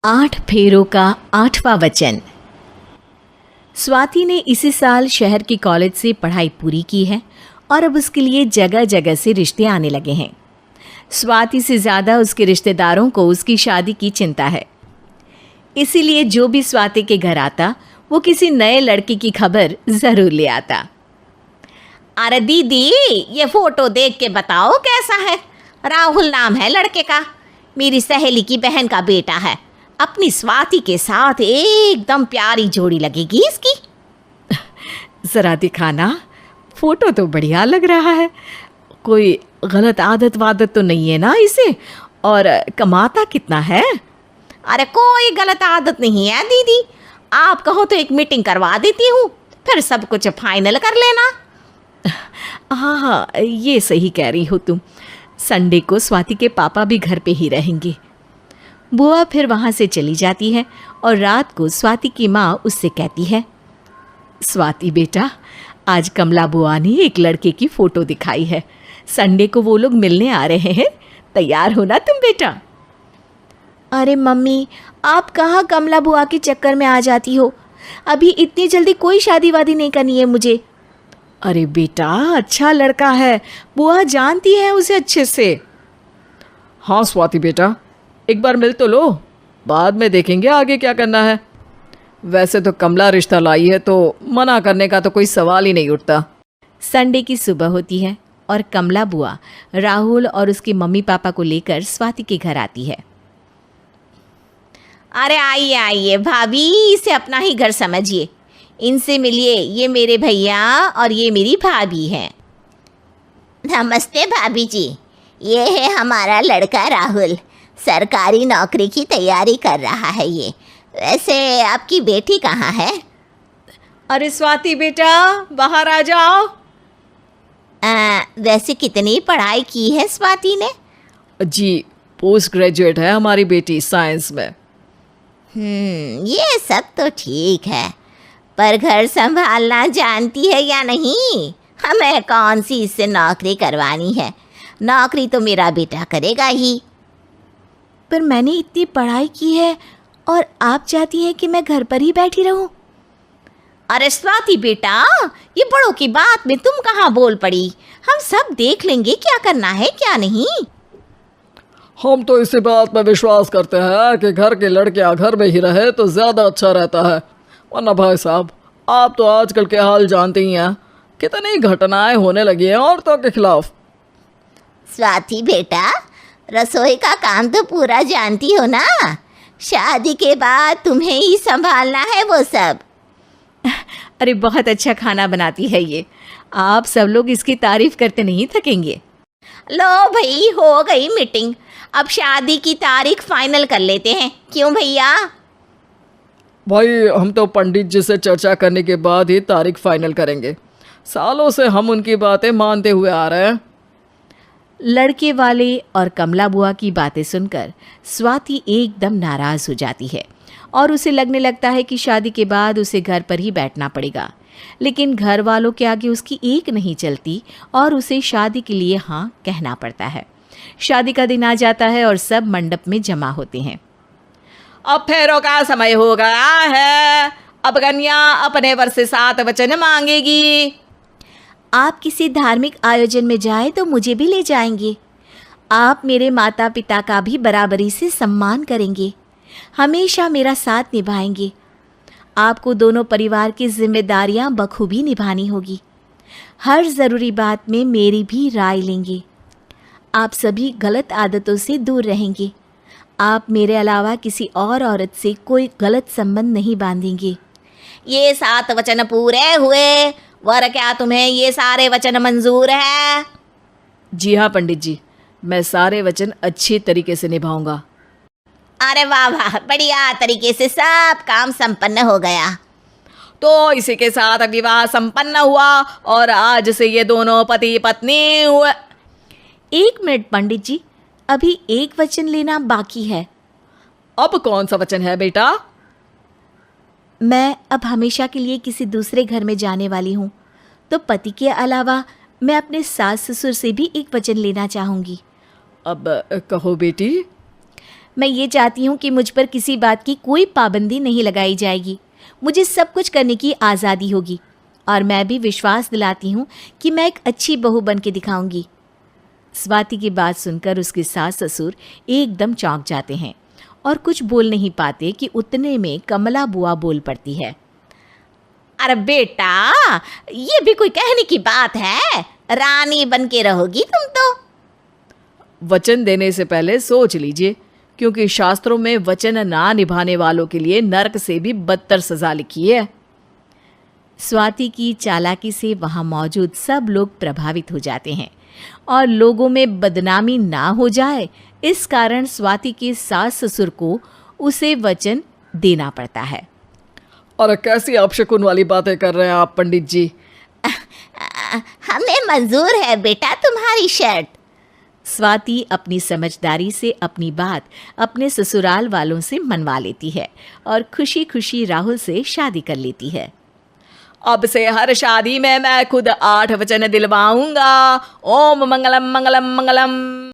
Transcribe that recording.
8 फेरों का 8वां वचन। स्वाति ने इसी साल शहर की कॉलेज से पढ़ाई पूरी की है और अब उसके लिए जगह जगह से रिश्ते आने लगे हैं। स्वाति से ज़्यादा उसके रिश्तेदारों को उसकी शादी की चिंता है। इसीलिए जो भी स्वाति के घर आता वो किसी नए लड़की की खबर ज़रूर ले आता। अरे दीदी, ये फोटो देख के बताओ कैसा है। राहुल नाम है लड़के का, मेरी सहेली की बहन का बेटा है। अपनी स्वाति के साथ एकदम प्यारी जोड़ी लगेगी इसकी। ज़रा दिखाना, फ़ोटो तो बढ़िया लग रहा है। कोई गलत आदत वादत तो नहीं है ना इसे? और कमाता कितना है? अरे कोई गलत आदत नहीं है दीदी, आप कहो तो एक मीटिंग करवा देती हूँ, फिर सब कुछ फाइनल कर लेना। हाँ, ये सही कह रही हो तुम। संडे को स्वाति के पापा भी घर पे ही रहेंगे। बुआ फिर वहाँ से चली जाती है और रात को स्वाति की माँ उससे कहती है, स्वाति बेटा, आज कमला बुआ ने एक लड़के की फ़ोटो दिखाई है। संडे को वो लोग मिलने आ रहे हैं, तैयार हो ना तुम बेटा? अरे मम्मी, आप कहाँ कमला बुआ के चक्कर में आ जाती हो? अभी इतनी जल्दी कोई शादी वादी नहीं करनी है मुझे। अरे बेटा, अच्छा लड़का है, बुआ जानती है उसे अच्छे से। हाँ स्वाति बेटा, एक बार मिल तो लो, बाद में देखेंगे आगे क्या करना है। वैसे तो कमला रिश्ता लाई है तो मना करने का तो कोई सवाल ही नहीं उठता। संडे की सुबह होती है और कमला बुआ राहुल और उसके मम्मी पापा को लेकर स्वाति के घर आती है। अरे आइए आइए भाभी, इसे अपना ही घर समझिए, इनसे मिलिए। ये मेरे भैया और ये मेरी भाभी हैं। नमस्ते भाभी जी, ये है हमारा लड़का राहुल, सरकारी नौकरी की तैयारी कर रहा है ये। वैसे आपकी बेटी कहाँ है? अरे स्वाति बेटा, बाहर आ जाओ। वैसे कितनी पढ़ाई की है स्वाति ने? जी, पोस्ट ग्रेजुएट है हमारी बेटी साइंस में। ये सब तो ठीक है, पर घर संभालना जानती है या नहीं? हमें कौन सी इससे नौकरी करवानी है, नौकरी तो मेरा बेटा करेगा ही। पर मैंने इतनी पढ़ाई की है और आप चाहती हैं कि मैं घर पर ही बैठी रहूं? अरे स्वाति बेटा, ये बड़ों की बात में तुम कहाँ बोल पड़ी? हम सब देख लेंगे क्या करना है क्या नहीं। हम तो इसी बात में विश्वास करते हैं कि घर के लड़कियां घर में ही रहे तो ज़्यादा अच्छा रहता है। वरना भाई साहब, आप तो आजकल के हाल जानते ही हैं, कितनी घटनाएं होने लगी हैं औरतों के खिलाफ। स्वाति बेटा, रसोई का काम तो पूरा जानती हो ना? शादी के बाद तुम्हें ही संभालना है वो सब। अरे बहुत अच्छा खाना बनाती है ये, आप सब लोग इसकी तारीफ करते नहीं थकेंगे। लो भाई, हो गई मीटिंग, अब शादी की तारीख फाइनल कर लेते हैं, क्यों भैया? भाई, हम तो पंडित जी से चर्चा करने के बाद ही तारीख फाइनल करेंगे। सालों से हम उनकी बातें मानते हुए आ रहे हैं। लड़के वाले और कमला बुआ की बातें सुनकर स्वाति एकदम नाराज़ हो जाती है और उसे लगने लगता है कि शादी के बाद उसे घर पर ही बैठना पड़ेगा। लेकिन घर वालों के आगे उसकी एक नहीं चलती और उसे शादी के लिए हाँ कहना पड़ता है। शादी का दिन आ जाता है और सब मंडप में जमा होते हैं। अब फेरों का समय हो गया है, अब कन्या अपने वर से 7 वचन मांगेगी। आप किसी धार्मिक आयोजन में जाए तो मुझे भी ले जाएंगे। आप मेरे माता पिता का भी बराबरी से सम्मान करेंगे, हमेशा मेरा साथ निभाएंगे। आपको दोनों परिवार की जिम्मेदारियां बखूबी निभानी होगी। हर ज़रूरी बात में मेरी भी राय लेंगे। आप सभी गलत आदतों से दूर रहेंगे। आप मेरे अलावा किसी और औरत से कोई गलत संबंध नहीं बांधेंगे। ये 7 वचन पूरे हुए, वर क्या तुम्हें ये सारे वचन मंजूर है? जी हाँ पंडित जी, मैं सारे वचन अच्छी तरीके से निभाऊंगा। अरे वाह वाह, बढ़िया तरीके से सब काम संपन्न हो गया। तो इसी के साथ विवाह संपन्न हुआ और आज से ये दोनों पति पत्नी हुए। 1 मिनट पंडित जी, अभी एक वचन लेना बाकी है। अब कौन सा वचन है बेटा? मैं अब हमेशा के लिए किसी दूसरे घर में जाने वाली हूँ, तो पति के अलावा मैं अपने सास ससुर से भी एक वचन लेना चाहूँगी। अब कहो बेटी। मैं ये चाहती हूँ कि मुझ पर किसी बात की कोई पाबंदी नहीं लगाई जाएगी। मुझे सब कुछ करने की आज़ादी होगी और मैं भी विश्वास दिलाती हूँ कि मैं एक अच्छी बहू बन के दिखाऊंगी। स्वाति की बात सुनकर उसके सास ससुर एकदम चौंक जाते हैं और कुछ बोल नहीं पाते कि उतने में कमला बुआ बोल पड़ती है। अरे बेटा, ये भी कोई कहने की बात है? रानी बन के रहोगी तुम तो। वचन देने से पहले सोच लीजिए, क्योंकि शास्त्रों में वचन ना निभाने वालों के लिए नरक से भी बदतर सजा लिखी है। स्वाति की चालाकी से वहाँ मौजूद सब लोग प्रभावित हो जाते हैं और लोगों में बदनामी ना हो जाए, इस कारण स्वाति के सास ससुर को उसे वचन देना पड़ता है। अरे कैसी अपशकुन वाली बातें कर रहे हैं आप पंडित जी। हमें मंजूर है बेटा तुम्हारी शर्त। स्वाति अपनी समझदारी से अपनी बात अपने ससुराल वालों से मनवा लेती है और खुशी खुशी राहुल से शादी कर लेती है। अब से हर शादी में मैं खुद 8 वचन दिलवाऊंगा। ओम मंगलम मंगलम मंगलम।